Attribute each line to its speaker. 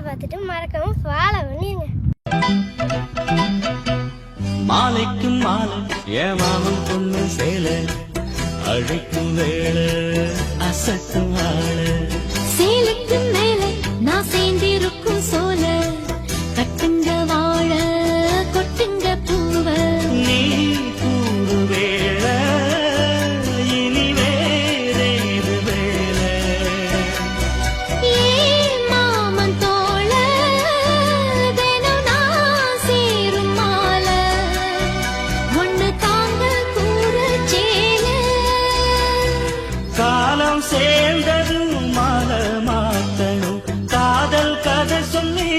Speaker 1: பார்த்துட்டு மறக்காம ஃபாலோ பண்ணிடுங்க.
Speaker 2: மாலைக்கும் மாலை ஏமாவும் பொண்ணு சேலை அழைக்கும் வேளை அசக்கும் ஆளு
Speaker 3: சேலைக்கு மேலே நான் சேர்ந்திருக்கும் சோல கட்டுங்க வாழ கொட்டுங்க பூவ
Speaker 2: நீ கூறு வேளை இனி வேறேது வேளை
Speaker 3: ஏ மாமன் தோள தினம் நான் சேரும் மால ஒண்ணு தாங்க கூற சேல
Speaker 2: காலம் சேர்ந்ததும் மாலை மாத்தணும் காதல் கதை சொல்லி